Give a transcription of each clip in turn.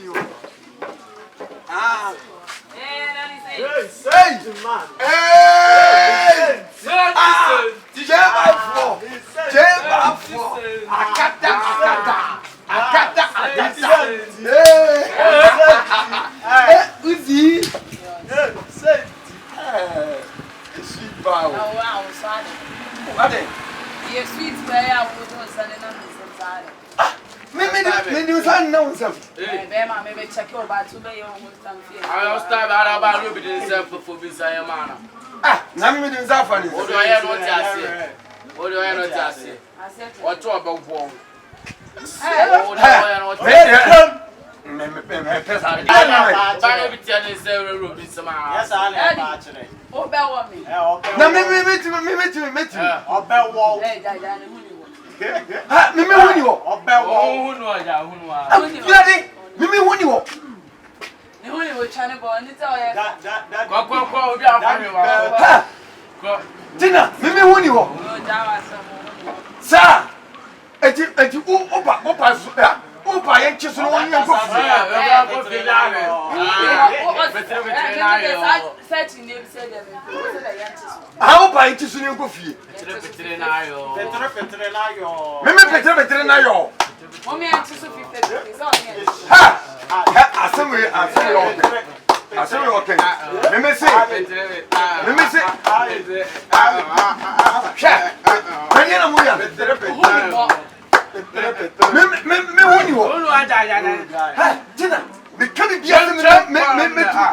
you. Ah. Hey, man. Hey! Tina Baafour. Akata. Hey, Uzi. Sweet bow. wow, sorry. What? Yes, sweet boy, I would do something on this side. Me you san know some. Maybe check your back to be on with some fear. I'll start about Ruby himself for Bisaya Mana. Ah, na me do that funny. What do I have not say? What do I have not say? What to about one? Me Yes, I'll actually. Oh, bell me. na me ha me woni wo Oh, no, I don't know. bloody me woni wo The only way China boy, and it's all ha Tina me woni wo sa eti opa so ya opa ye chiso no woni ko opa ye chiso ni ko fie petre na yo Mommy, I'm too 50. ha asemi okay me say me na mu ya me woni wo ha Tina me kabi bia me to am danger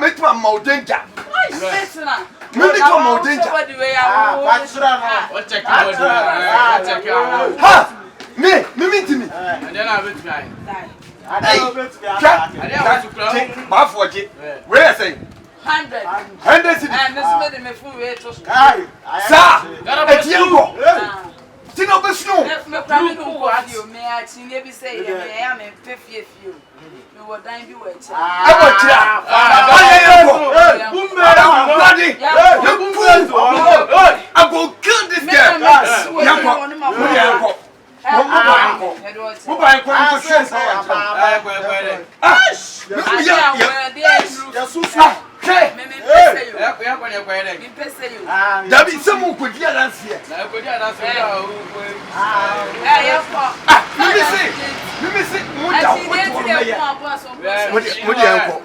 me to am danger ha me meet me and then I will try. Baafour je where you say 100 cities and this made me full way to sa etiengo Tina be snow me probably don't go you me I think be say I am in 50 few me what dine be we cha I watch ya I go kill this girl Dabi semu ko dia dance here. Na ko dia dance here. Me say mo da ko to me ya. Mo di enko. Mo di enko.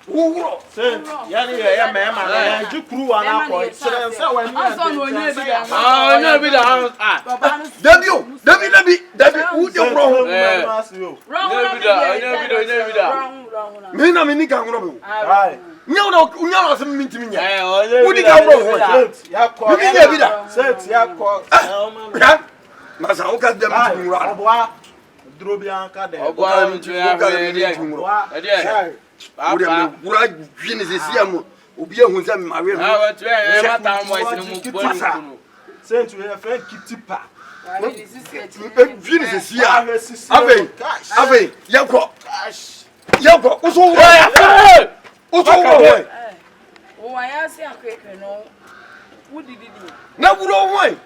Wuro. Say, yani ya mema na ju kuru ana ko. Say when you Aso no onye bi da. Onye bi da. Dabi o. Dabi u de wuro ho. Onye bi da. Me na me ni ka wuro me. Ai. Nya na se me ntimi nya. Onye U di ka wuro ho. Ya ko. Me ni bi da. Say ya ko. Ya. Na sa o ka dem ntimi wuro. Oboa. Duro bi an ka de. Oboa mi tu ya be dia. Ade. Wo de me wura hwi ni se sia mo. Obi ehun se me mawe. Ah, wa tu ya mata mo isi mu bolu. Say to your friend Kitipa. Hwi ni se sia. Ave, yakọ. Uso wuro. Uso wuro. O wa ya si akwekwe no. Wudidi. Na wuro won.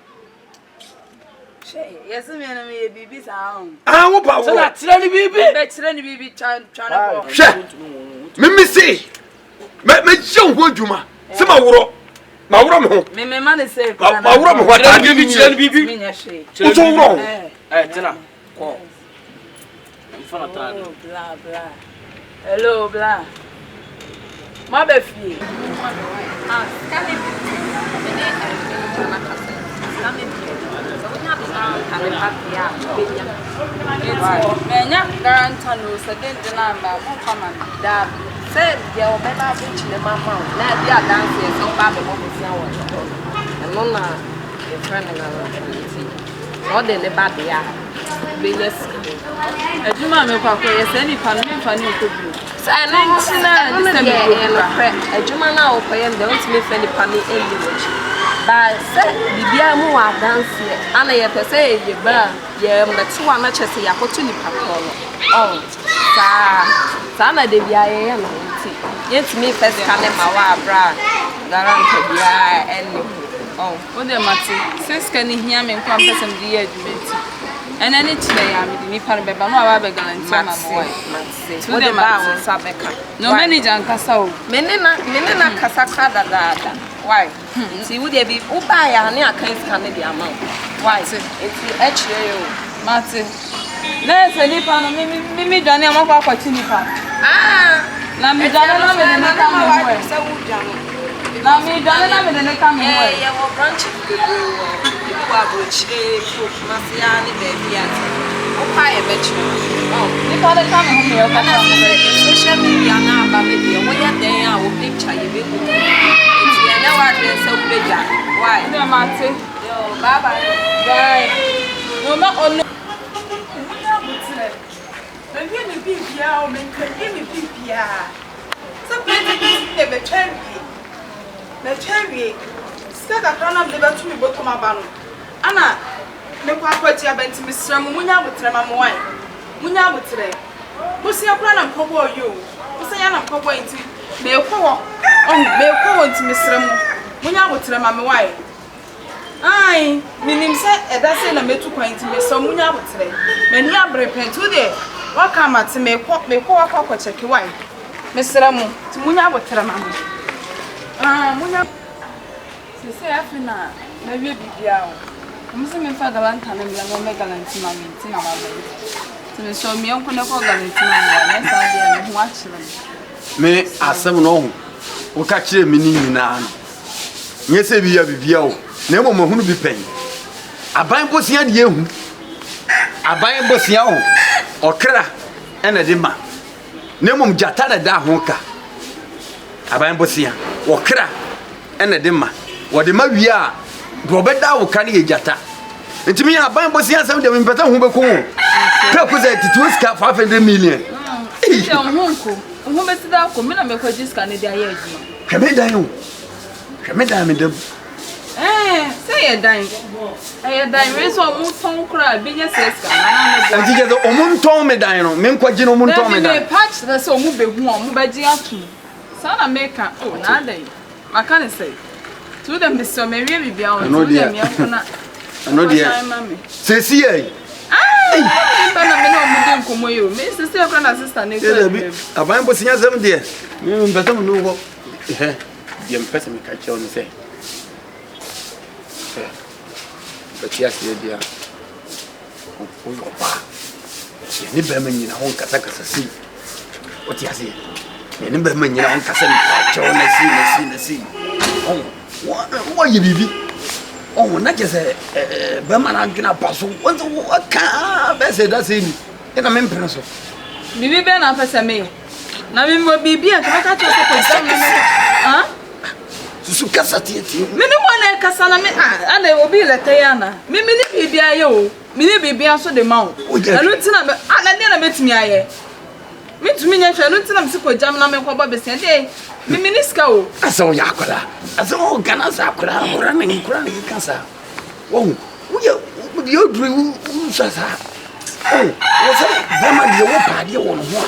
Yes, me na me bibi sa on. Ah, wo pa wo. So na tire ni bibi. Be tire ni bibi twa na ko. Hwe. Me see. Me jeun ho djuma. Se ma wuro. Ma wuro me ho. Me man say. Ma wuro me ho ta Bibi tire ni bibi. Me nya she. Uso wuro. Tina. Ko. Mfana ta. Blah blah. Hello blah. Ma be fie. Ah, kami Menya garanta no se den na ma mo kama da se dia obeba be chile mama na dia dance so ba be mo sia wo no na e friend na no de ne ba dia business ejuma me kwa kwa se ni pa no me fa ni ko bi so na ntina ni se me ko ejuma na o ko ye de o ti me fa ni pa ni eli wo chi ba se bibia mu wa dance ana ye pese ye ba ye mmetu wa na chese yakoto ni pakolo oh sa na de bia ye na nti ye ti me first ka ne ma wa bra garanta bia eni oh o de mate ses ka ni hia me kwa person di ye adwumenti ena ni chile ya me di ni pa be ba no wa be garanti ma mo mate so de ba wo sa be ka no manager nkasa o me ne na kasa ka da why see would there be uba ya ne akan scan the amount why it's actually you mate na se ni pa no mi dwane amakwa kwati ni pa na mi dwane na me ne ka mo ho se wo dwane na mi dwane na me ne ka mo ho ye wo branch wa brochire ko masia ni baby ati upa ye bechi ni pa de ka mo ho me o ka na social media na ba me de wo ya den a wo picture ye be ko na wa de se ubeja why na mate yo baba bye no ma onu ya butire na bi ni bibia o men kan ni bibia so plenty be be cherry staka kana de ba tumi bottom abano ana me kwa kwati abenti misra mu munya butire ma mo why munya butire musi akura na mpobo yo musi ya na mpobo enti me ekwo nti misrem munya botre ma me why ai minim se eda se na metu kwan nti mesem munya botre mani abre pentu de waka mate me kwo akwa cheke why misrem nti munya botre ma me munya se afina na wie bibia o musi me fa galanta na mla me galanti ma me nti na ba nti me so me enko ne ko galanti ma me na sa de me ho achire me asem no ho o ka kire me ni nyina no nye se bibia o na mo mahunu bi pen aban bosia de ehu aban bosia o okra ena de ma na mo jata da ho ka aban bosia okra ena de ma wo de ma wi a do beda wo ka ne ye jata ntimi aban bosia asem de me peta ho be ko ka ku ze titu ska 500 million e onhunko Who must that come in and make a discount? Cameda, madam. Say a dime. I raise one more phone cry, biggest and together, Omunton Medino, Menquagino Munton, patch the so move one by Giatu. Son, I make a oh, nada. I can't say. To them, Mr. Mary, be out. No, dear. No, dear, mammy. Say, see, a band was here 7 dear. But don't know what the person will catch on say. But yes, dear. Any bemen in a home Kataka see what you see. ne ba ma nyina on kasa mi cho na si oh wo ye bibi oh na je se ba ma na dwena paso wo ka ba se da se ni e na me mpene so bibi be na pesa me na me mo bibi a ka cho ko jam me ah susu kasa tieti me ni mo na kasa na me ana obi lete ya na me ni bibi aye o me ni bibi aso de ma o anu tina me ana ne na metumi aye me tumi nya hwe anu tina me ko jam na me ko ba bese de me miniska o asa o yakora asa o gana sa akora ora na nkura kasa wo yo dru sasa oh wo sa ba ma de wo pa de wo no ho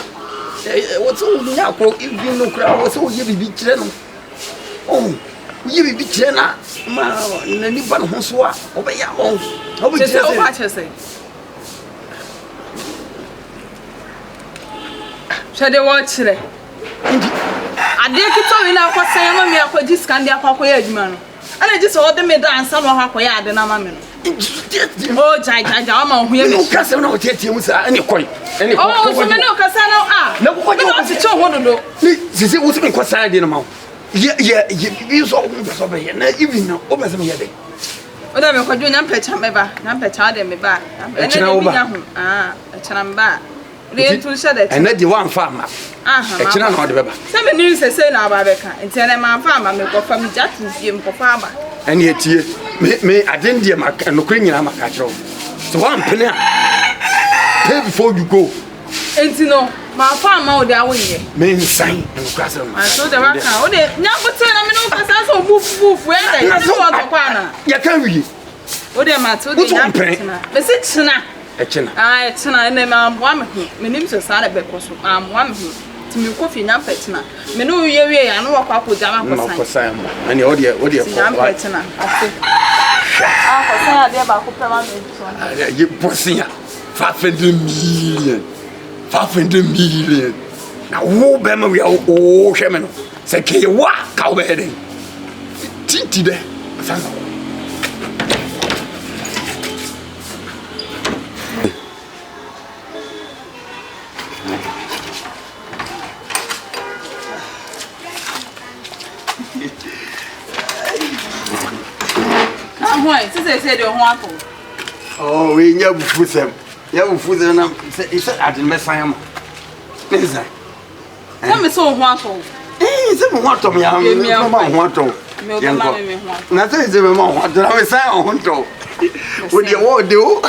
wo so nya ko ibi no kura wo so ye bibi kire no oh ye bibi kire na ma na ni ba no ho so a wo be ya wo wo be kire o ba chese shade wo kire ade kito wi na akwasa ma mi akwaji scan de akwakoya adwuma no ana ji so de me dance no ha akoya ade na ma me no oh jai o ma hu ye me kasa na o tietie mu sa ani koi ani ko oh so me no kasa na na ko je o ti cho ho dodo ni sisi wo se me kwasa ade na ma ye so so be na even na o be se me ye de o da me kwadwo nya mpecha me ba na mpecha de me ba e chena wo ba e chena me ba re tu sha de na di wan fa ma e chena na o de be ba se me ni se na ba be ka ntene ma fa ma me ko fa mi jatu fie me ko fa ba ene etie me adendi ma no kure nyina ma ka chiro so wan pene a pay before you go entino ma fa ma o de awonye me nsan no kwasa ma so de wa ka o de nya bote na me no kasa so bufu e de ni wo to kwa na ya kan wi o de ma to de nya china me se china e china e china ene ma amboa me hu me nim so sa na be ko so amboa me hu ti me ko fi nya china me no ye wie ya no wa kwa ko jama ko san ani o de nya china ase ko san ade ba ko pema me so ye bosia 500 million na wo be ma wi o hwe me no se ke wa ka wo be de tinti de san Why? Say the one for. Oh, we never put them. You put them. It's at the Messiah. Listen. Come so one for. Some want to me. I'm want to. Nothing is even more. What do I say? I want to. What do you want to do?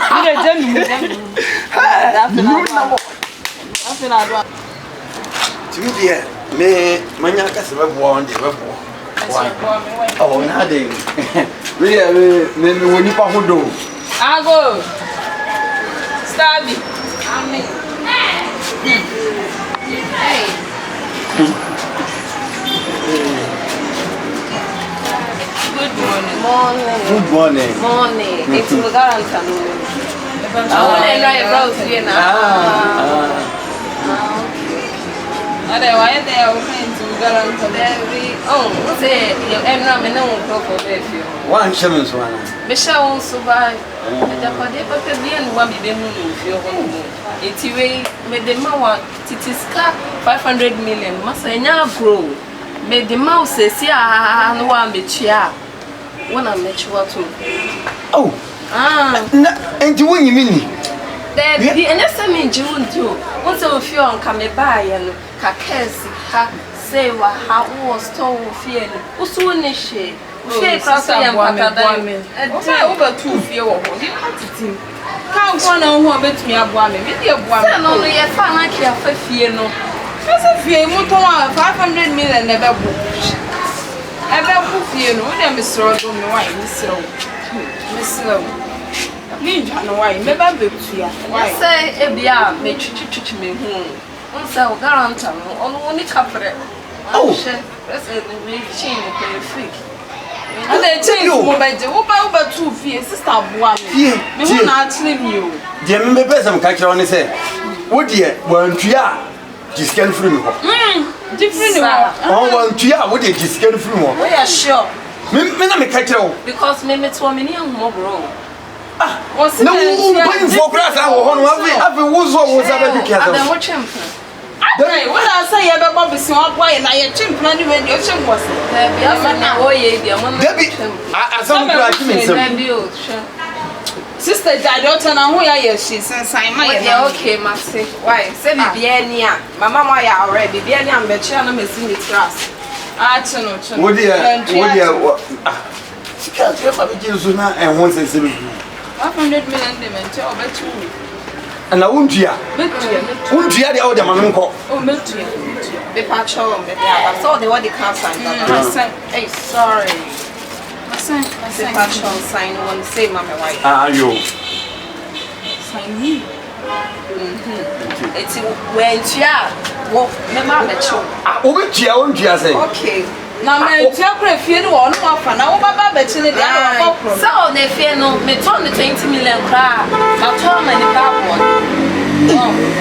Me, Maniaca, one day. Oh, nothing. Really, when you pass the door. I go. Stabby. Amen. Hey. Good morning. Morning. It's Mugaranta. I want to know your browser here now. Why they are open to Garanta? Oh, what's it? Your enemy no go for you. One shillings one. Michelle won't survive. The Japade, but the being one be the moon if you're home. It's way made the Mawa Titiska 500 million. Masanya grow. Made the mouse says, yeah, no one be chia. When I met you too. Oh, and you win you mean? There be an SME June too. Once of you on come by and Kakesi, say what how was told fear. Usunishe. Say, cross I am over 2 fear of what you can't see. Can't one on who bet me a woman. Maybe a woman only a fan I care for fear no. As if you want 500 million never book. Ever book fear no, then Miss Road on the wine, Miss Low. Miss Low. Leave no wine, never book fear. Why say, if they are made to me home. Once I'll guarantee only couple. Oh, that's a chain of free. And they change over 2 feet, sister boy. Me who not slim you. Dear me be some catcher on say. What dear, one tia, just can free me. Different. Oh, one tia, what did you scan free more? We are sure. Me catcher. Because me met 1 million more bro. What's no, for grass, I will have was over the champion. Hey, what I say about Bobby Swamp, why and I chimp money when your chimp was. Baby, I saw you. Sister, I don't know who I am. She's inside my okay, Maxi. Why? Say Biania. My mama already. Biania and Betcha, I'm missing the trust. I don't know. What dear? She can't get my kids and once and 7. 100 million demand to over 2. And I won't hear. Won't hear the older man. Oh, Milton. The patch home. I saw the what the cancer. Hey, sorry. The patch home sign one say, Mamma White. Ah, you. Sign me. It's when you walk, Mamma, I won't hear, say. okay. Now, my children feel one off and now, Baba betting it. So they fear no, me turn the 20 million crab. I'll turn my carbon.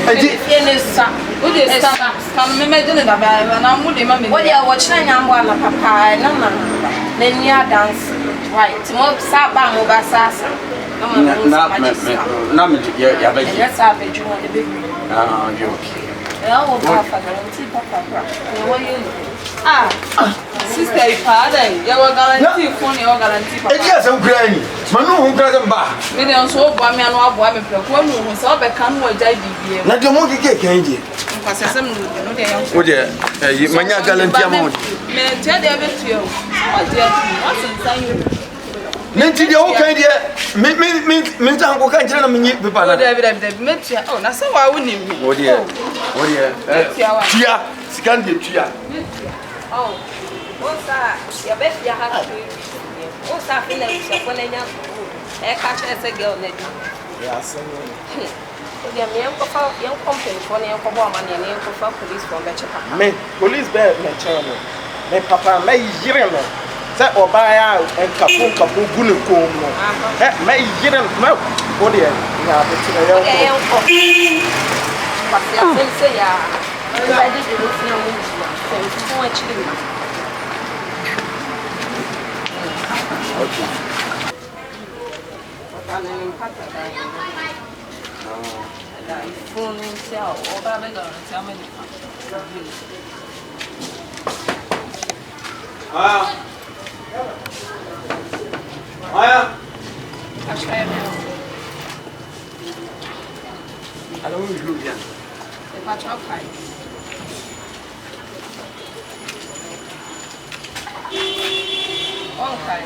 I did finish. What is that? Come, imagine it about and I'm with him. What you are watching, I'm one of Papa, no, then you are dance. Right, tomorrow, Saba, Mobasasa. Yes, I'll be doing the big. Ah, you okay. Oh, Papa, Papa. What are you? Ah, sister, father, you were guarantee for your guarantee. Yes, I'm crying. Manu who doesn't buy. Maybe I'm so boy, me and one boy, me one who saw the can what I did. Not the monkey cake, Angie. Oh, dear, Mania guarantee amount. May I tell you to you? What's inside you? Nancy, the old idea, means Uncle can't tell me, Papa. Oh, that's how I wouldn't. Oh, dear. Oh, dear. Tia, scan the Tia. Oh, what's that? Your best, you have to. What's happening? When I catch as a girl, yes. Young company for the young woman and young police from Betcha. Me, police bear, my chairman. My papa may hear him. Set or buy out and Kapu Gulu Como. May hear him. No, oh dear. Now, but they say, I did so much. Okay. Maya. I don't want to do it. If I try to okay.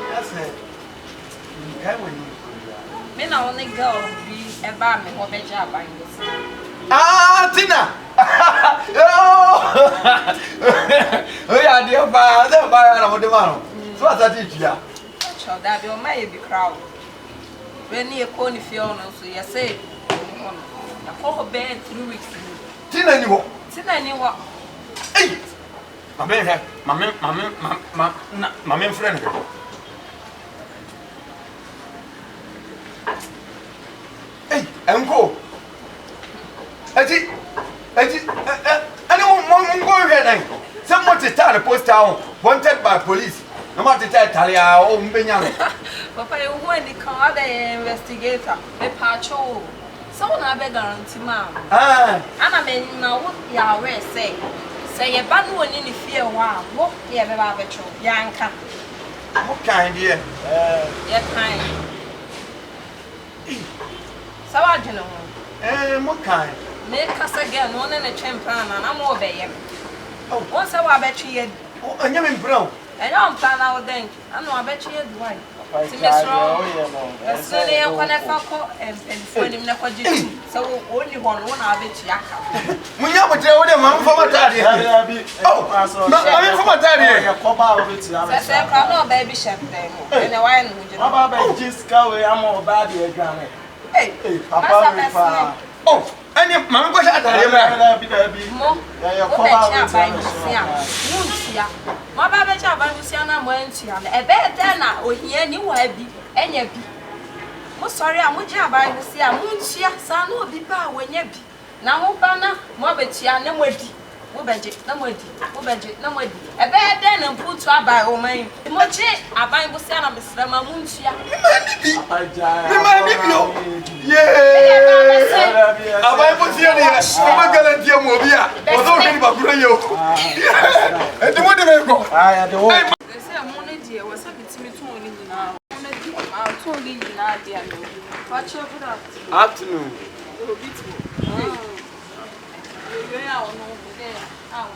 That's it. Me na only girl be a bar me what be job by this. Ah, Tina. Oh, yeah, dear father, by the man. So what's that it here? Child that be on my be crowd. When you call if you know, so you say, I call her bed 3 weeks. Tina, you Tina, you what? Hey, my main friend. Hey, uncle. Anyone go here? Someone to start a post town wanted by police. No matter that, Talia or Benyamin. Papa, you want the car, the investigator, a patrol. Someone I beg guarantee, ma'am. Ah, and I mean, now what you are say. Say a bad one in the fear, wow, what you have a patrol, Yanka. what kind here? You're kind. So I don't know. What kind? Make us again, one in a champion, and I'm over him. Oh, Once I bet you, and you're in brown. I don't plan out then. I know I bet you why. I So they are going to fuck and find him never did. So only one I bet you. When you have a tell them, I'm from a daddy. Oh, I'm from a daddy. That's a crowd, baby chef there. And a wine with you. About just go away, I'm all bad here, Grammy. Hey, Papa, oh, and your mamma was at the Mo, my baby child, I was young and went to a bed dinner or here new heavy and ye be. Most sorry, I'm with you by the sea, I won't see a son or be power when ye be. Now, Banner, Mobbetia, and Weddy. Wobeje na mwedi ebe den na mputu abai o man mochi abai bo se na besra ma muntua Mimani bio yeah abai bo se ne o ma garantie mo obi a o do hwe ni bakura yo enti mo de me ko ah de wo se mo ne die wo se bitimi to oni nyina mo ne die ma to oni nyina dia no fa che good afternoon obitimo yo ya ono de ah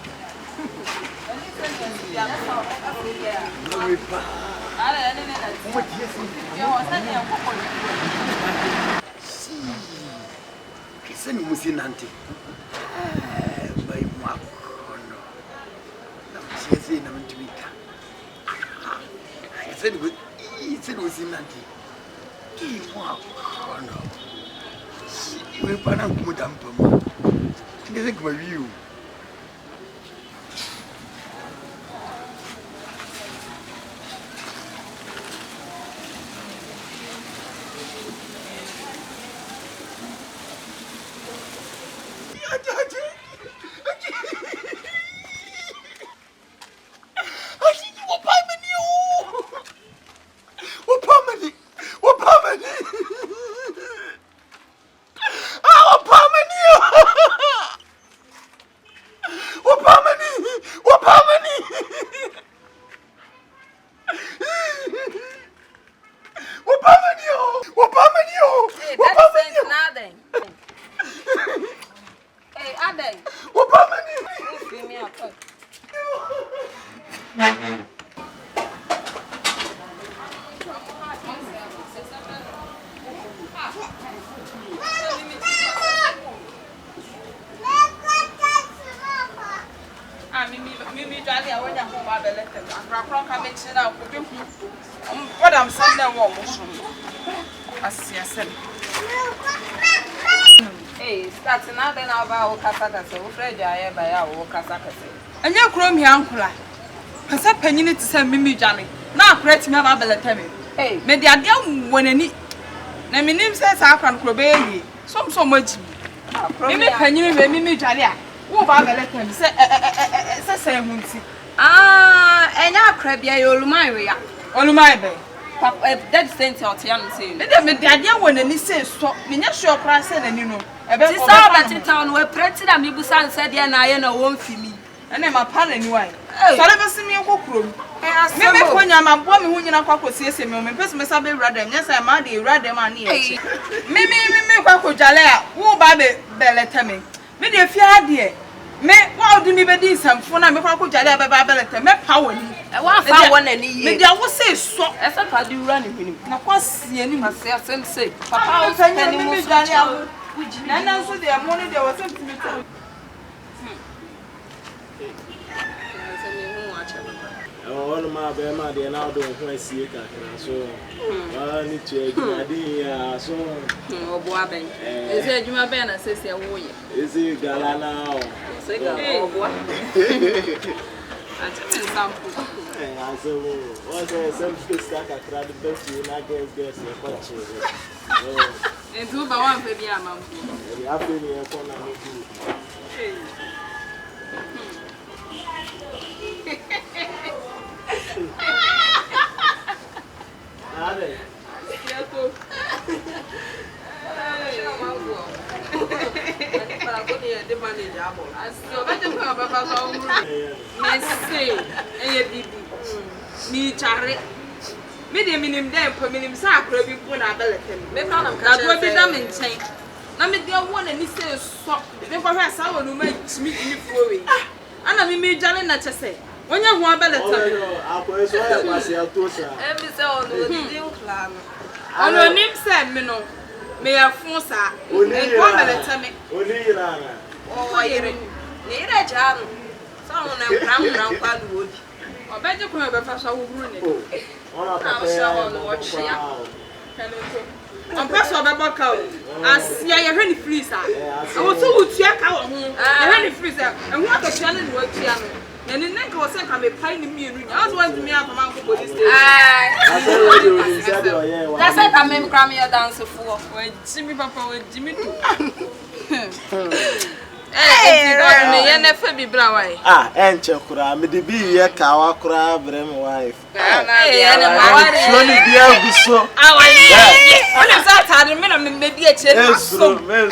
Kisa ni musinante. Bai mwakono. Na mcheze na mtumika. Kisa ni musinante. Ki mwakono. Iwe pana kumudampa mwa. Ngeze kuma wiu. What I'm saying that one hey, starting now then about Casaka, so Fred, I have by Casaka. And you chrome here, Uncle. Has a penny to send me, Johnny. Now, create me about the time. Hey, maybe I don't want any. Name name says I can crobay. So much. Maybe penny, maybe Johnny. Who about the letter? Say, ah, and I crab ya, you'll marry ya. All my bay. Papa, that's the same young saying. Let me the idea when any says so. Minya sure price and you know. This is all town where President Mibusan said, yeah, I won't feel me. And I'm a pal anyway. So never see me a book room. Maybe when I'm a woman who you know, Quaco says, and Christmas I'll be rather. Yes, I'm mad, rather money. Maybe Quaco Jalea, who baby belletame. Maybe if you had dear. Me, wow, do me be some phone. I'm a Quaco Jalea by bellet, me power. I want one and maybe I will say so. As a party running with him. Now, what's the enemy? Say, Papa, I'll send you Daniel. And also, the morning there was something to tell. Oh, my baby, they now don't want to see it. So, I need to idea. So, oh, boy, is it you, my banner says, you're warrior? Is it Galana? Say, oh, boy. I said, what's a self stack? I tried the best you not guess your question. And two by one, baby, I'm happy here for now. Minim dem po minim sa akra bi po na abelete me ka nam ka do bi da me nchen na me de won ani se so me ko hwe sa wonu ma chimi ni fuwe ana me dwane na chese onye ho abelete me akwa so ya kwase atosa mi se onu di plan ono nim se me no me ya fun sa en ko abelete me oni yira na o yire ni ire janu so onu na nkran kwa lu obi obeje ko be fa so wo huru ni ona I'm sure on watch ya. I'm person of a cow. As ya any freezer. I was so with your cow. Any freezer. And what a challenge work here. And the neck was sent come a pine me. I was wanting me up from Uncle Police Station. That's it. I made cram your dance for Jimmy Papa with Jimmy. ye na fa bi bra wai. Enche kura me de bi ye ka wa kura bre me wife. Na mawari. Surely be aguso. Only that had me no me bi e che so. Na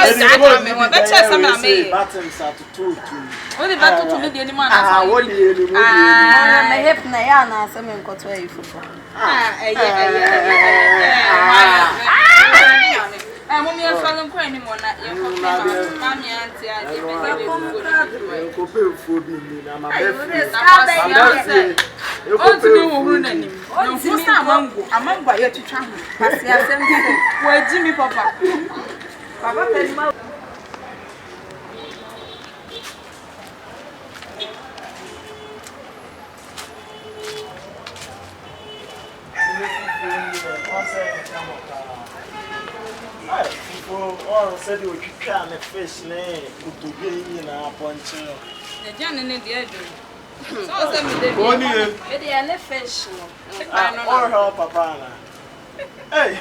ye sa me won be che sa me. Buttons at 2. Only ba to me de ni ma na. What do you me hep na ya na asa me nkoto ayi fufu. Mommy and father crying in one night. Mammy auntie, I go pay for being in my bed. What to do with him? No, for some among by your to travel. Where Jimmy Papa? Papa, tell me. People said you can a fish name to be in a punch. The Jan and the edge. So send me the Only a fish. or her papa. Hey,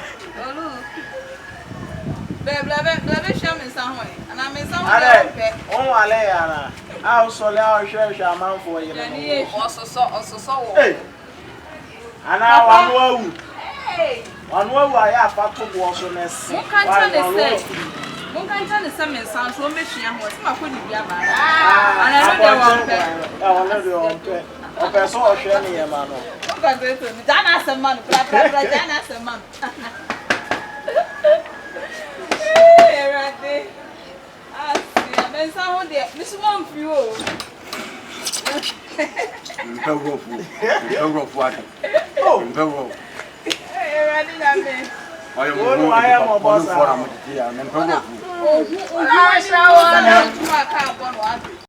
baby, show me some way. And I mean, some oh, Alea, I'll solve our church amount for you. Also, hey, and now I'm one way I have to wash on this. One can't tell the same sound so much. I couldn't be a man. And I know they won't. Okay, so I'll share me a man. Dana some man, Dana some man. Right there. I see. And then someone there, Miss Monfio. Oh, I am a boss.